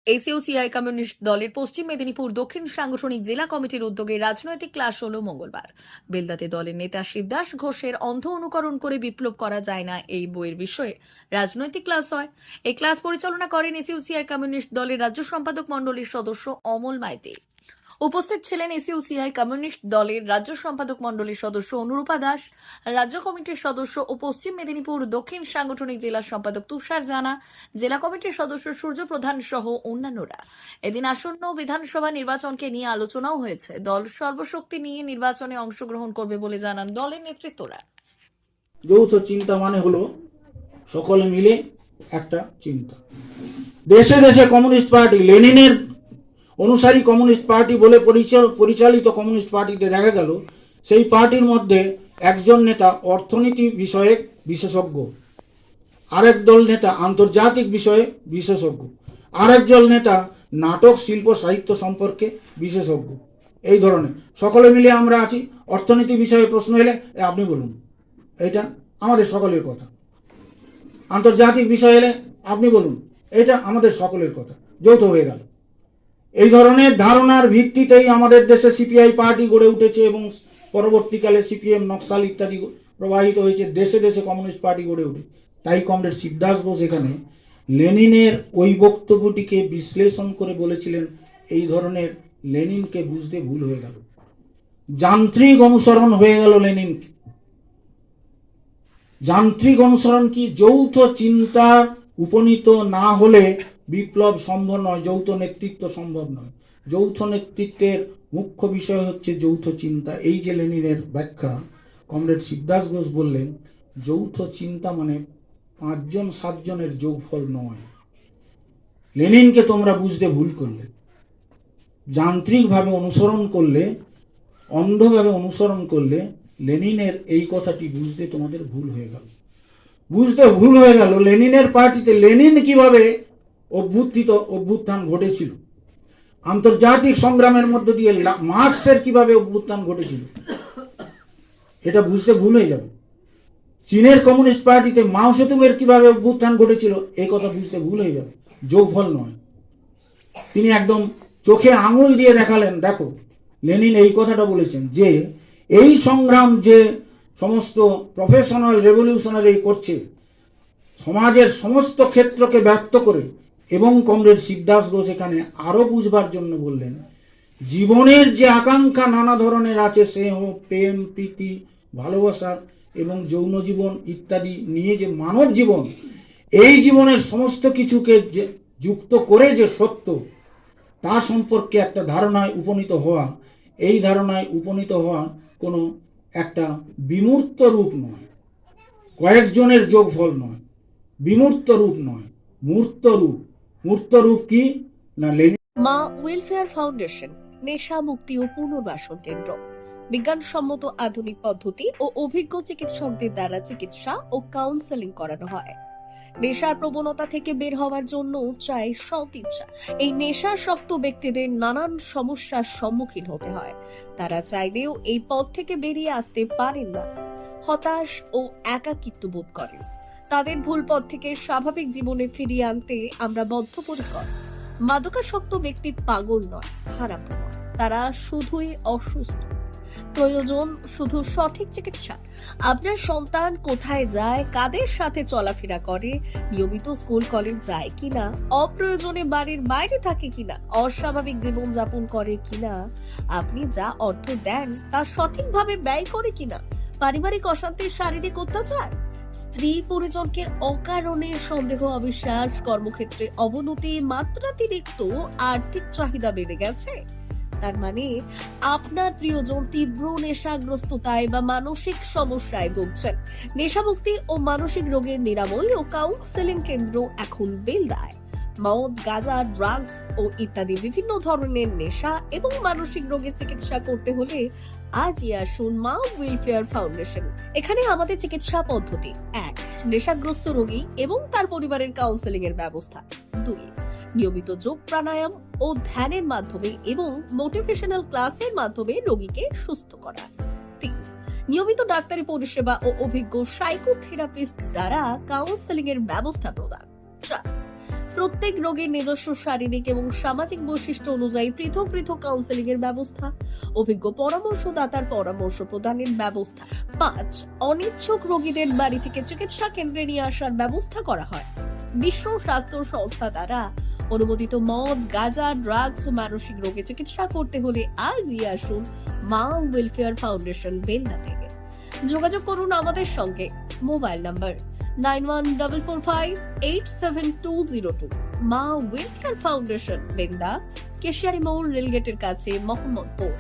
SUCI communist দলের পশ্চিম মেদিনীপুর দক্ষিণ সাংগঠনিক জেলা কমিটির উদ্যোগে রাজনৈতিক ক্লাস হল মঙ্গলবার। বেলদাতে দলের নেতা শিবদাস ঘোষের অন্ধ অনুকরণ করে বিপ্লব করা যায় না এই বইয়ের বিষয়ে রাজনৈতিক ক্লাস হয়। এই ক্লাস পরিচালনা করেন এসইউসিআই কমিউনিস্ট দলের রাজ্য সম্পাদক মণ্ডলীর সদস্য অমল মাইতি। উপস্থিত ছিলেন এসইউসিআই কমিউনিস্ট দলের রাজ্য সম্পাদক মণ্ডলীর সদস্য অনুরূপা দাস, রাজ্য কমিটির সদস্য ও পশ্চিম মেদিনীপুর দক্ষিণ সাংগঠনিক জেলা সম্পাদক তুষার জানা, জেলা কমিটির সদস্য সূর্য প্রধান সহ অন্যান্যরা। এদিন আসন্ন বিধানসভা নির্বাচনকে নিয়ে আলোচনাও হয়েছে। দল সর্বশক্তি নিয়ে নির্বাচনে অংশগ্রহণ করবে বলে জানান দলের নেতৃত্বরা। যৌথ চিন্তা মানে হলো সকলে মিলে একটা চিন্তা। দেশে দেশে কমিউনিস্ট পার্টি, লেনিনের অনুসারী কমিউনিস্ট পার্টি বলে পরিচালিত কমিউনিস্ট পার্টিতে দেখা গেল সেই পার্টির মধ্যে একজন নেতা অর্থনীতি বিষয়ে বিশেষজ্ঞ, আরেক দল নেতা আন্তর্জাতিক বিষয়ে বিশেষজ্ঞ, আরেকজন নেতা নাটক শিল্প সাহিত্য সম্পর্কে বিশেষজ্ঞ। এই ধরনের সকলে মিলে আমরা আছি। অর্থনীতি বিষয়ে প্রশ্ন এলে আপনি বলুন, এটা আমাদের সকলের কথা। আন্তর্জাতিক বিষয় এলে আপনি বলুন, এটা আমাদের সকলের কথা। যৌথ হয়ে গেল। এই ধরনের ধারণার ভিত্তিতেই আমাদের দেশে সিপিআই পার্টি গড়ে উঠেছে এবং পরবর্তীকালে সিপিএম, নকশাল ইত্যাদি প্রবাহিত হয়েছে। দেশে দেশে কমিউনিস্ট পার্টি গড়ে উঠে। তাই কমরেড শিবদাস ঘোষ এখানে লেনিনের ওই বক্তব্যটিকে বিশ্লেষণ করে বলেছিলেন, এই ধরনের লেনিনকে বুঝতে ভুল হয়ে গেল, যান্ত্রিক অনুসরণ হয়ে গেল লেনিনকে। যান্ত্রিক অনুসরণ কি? যৌথ চিন্তা উপনীত না হলে বিপ্লব সম্ভব নয়, যৌথ নেতৃত্ব সম্ভব নয়। যৌথ নেতৃত্বের মুখ্য বিষয় হচ্ছে যৌথ চিন্তা। এই যে লেনিনের ব্যাখ্যা, কমরেড শিবদাস ঘোষ বললেন, যৌথ চিন্তা মানে 5 জন 7 জনের যোগফল নয়। লেনিনকে তোমরা বুঝতে ভুল করলে, যান্ত্রিকভাবে অনুসরণ করলে, অন্ধভাবে অনুসরণ করলে লেনিনের এই কথাটি বুঝতে তোমাদের ভুল হয়ে গেল। বুঝতে ভুল হয়ে গেল লেনিনের পার্টিতে লেনিন কিভাবে অভ্যুত্থান ঘটেছিল, আন্তর্জাতিক সংগ্রামের মধ্য দিয়ে মার্ক্সের কিভাবে অভ্যুত্থান ঘটেছিল, এটা বুঝতে ভুল হয়ে যাবে। চীনের কমিউনিস্ট পার্টিতে মাও সেতুংয়ের কিভাবে অভ্যুত্থান ঘটেছিল, এই কথা বুঝতে ভুল হয়ে যাবে। যোগফল নয়। তিনি একদম চোখে আঙুল দিয়ে দেখালেন, দেখো লেনিন এই কথাটা বলেছেন যে এই সংগ্রাম যে সমস্ত প্রফেশনাল রেভলিউশনারি করছে, সমাজের সমস্ত ক্ষেত্রকে ব্যক্ত করে। এবং কমরেড শিবদাস ঘোষ এখানে আরো বুঝবার জন্য বললেন, জীবনের যে আকাঙ্ক্ষা নানা ধরনের আছে, স্নেহ, প্রেম, প্রীতি, ভালোবাসা এবং যৌন জীবন ইত্যাদি নিয়ে যে মানব জীবন, এই জীবনের সমস্ত কিছুকে যে যুক্ত করে যে সত্য, তা সম্পর্কে একটা ধারণায় উপনীত হওয়া। এই ধারণায় উপনীত হওয়া কোনো একটা বিমূর্ত রূপ নয়, কয়েকজনের যোগফল নয়, বিমূর্ত রূপ নয়, মূর্ত রূপ। মূর্ত রূপ কি না? মা ওয়েলফেয়ার ফাউন্ডেশন নেশা মুক্তি ও পুনর্বাসন কেন্দ্র। বিজ্ঞানসম্মত আধুনিক পদ্ধতি ও অভিজ্ঞ চিকিৎসকদের দ্বারা চিকিৎসা ও কাউন্সেলিং করানো হয়। নেশার প্রবণতা থেকে বের হওয়ার জন্য চাই সৎ ইচ্ছা। এই নেশাসক্ত ব্যক্তিদের নানান সমস্যার সম্মুখীন হতে হয়। তারা চাইলেও এই পথ থেকে বেরিয়ে আসতে পারেন না, হতাশ ও একাকিত্ব বোধ করেন। তাদের ভুল পথ থেকে স্বাভাবিক জীবনে ফিরিয়ে আনতে আমরা বদ্ধপরিকর। মাদকাসক্ত ব্যক্তি পাগল নয়, খারাপ নয়, তারা শুধুই অসুস্থ। প্রয়োজন শুধু সঠিক চিকিৎসা। আপনার সন্তান কোথায় যায়, কাদের সাথে চলাফেরা করে, নিয়মিত স্কুল কলেজ যায় কিনা, অপ্রয়োজনে বাড়ির বাইরে থাকে কিনা, অস্বাভাবিক জীবন যাপন করে কিনা, আপনি যা অর্থ দেন তা সঠিকভাবে ব্যয় করে কিনা, পারিবারিক অশান্তি, শারীরিক অত্যাচার, স্ত্রী পরিজনকে অকারণে সন্দেহ, অবিশ্বাস, কর্মক্ষেত্রে অবনতি, মাত্রাতিরিক্ত আর্থিক চাহিদা বেড়ে গেছে, তার মানে আপনার প্রিয়জন তীব্র নেশাগ্রস্ততায় বা মানসিক সমস্যায় ভুগছেন। নেশামুক্তি ও মানসিক রোগের নিরাময় ও কাউন্সেলিং কেন্দ্র এখন বেলদায়। মদ, গাঁজা, ড্রাগস ও ইত্যাদি বিভিন্ন ধরনের নেশা এবং মানসিক রোগের চিকিৎসা করতে হলে আজই আসুন মা ওয়েলফেয়ার ফাউন্ডেশন। এখানে আমাদের চিকিৎসা পদ্ধতি: 1. নেশাগ্রস্ত রোগী এবং তার পরিবারের কাউন্সেলিং এর ব্যবস্থা। 2. নিয়মিত যোগ, প্রাণায়াম ও ধ্যানের মাধ্যমে এবং মোটিভেশনাল ক্লাসের মাধ্যমে রোগীকে সুস্থ করা। 3. নিয়মিত ডাক্তারি পরিষেবা ও অভিজ্ঞ সাইকোথেরাপিস্ট দ্বারা কাউন্সেলিং এর ব্যবস্থা প্রদান। 4. প্রত্যেক রোগীর নিজস্ব শারীরিক এবং সামাজিক বৈশিষ্ট্য অনুযায়ী পৃথক পৃথক কাউন্সেলিং এর ব্যবস্থা, অভিজ্ঞ পরামর্শদাতার পরামর্শ প্রদানের ব্যবস্থা। 5, অনিচ্ছুক রোগীদের বাড়ি থেকে চিকিৎসা কেন্দ্রে নিয়ে আসার ব্যবস্থা করা হয়। বিশ্ব স্বাস্থ্য সংস্থা দ্বারা অনুমোদিত মদ, গাঁজা, ড্রাগস ও মানসিক রোগে চিকিৎসা করতে হলে আজই আসুন মা ওয়েলফেয়ার ফাউন্ডেশন বেলদা থেকে। যোগাযোগ করুন আমাদের সঙ্গে। Mobile number 9144587202। মা ওয়েলফেয়ার ফাউন্ডেশন বেলদা, কেশিয়ারি মোড়, রেলগেটের কাছে, মোহাম্মদপুর।